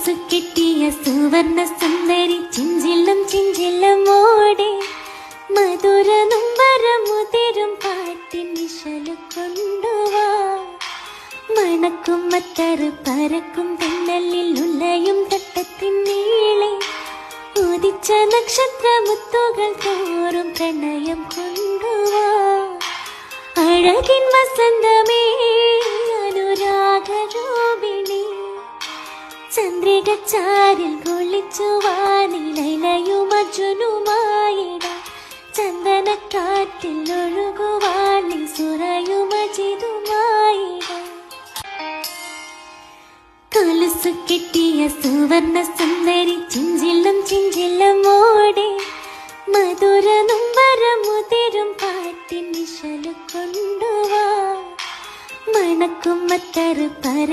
കൊലുസു കെട്ടിയ സുവർണ സുന്ദരി ചിഞ്ചിലും ചിഞ്ചിലമോടെ മധുര നുംബരമുതിരും പാട്ടിൻ നിശലു കൊണ്ടുവാ. മണക്കും മത്തറ് പരക്കും തെന്നലിൽ ഉലയും തട്ടത്തിൻ നീളെ ഉദിച്ച നക്ഷത്രമുത്തുകൾ തോറും പ്രണയം കൊണ്ടുവാ. അഴകിൻ വസന്തമേ അനുരാഗരൂപിണി ചന്ദ്രിക ചാരിൽ കൊള്ളിച്ചു വാനിലയും അർജുനുമായിട ചന്ദനക്കാറ്റിൽ ഒഴുകുവാനി സുരയുമജിതുമായിട. കൊലുസു കെട്ടിയ സുവർണ സുന്ദരി ചിഞ്ചിലും ചിഞ്ചിലമോടെ മധുര നുംബരമുതിരും പാട്ടിൻ നിശലു കൊണ്ടുവാ. മണക്കും മത്തറ് പര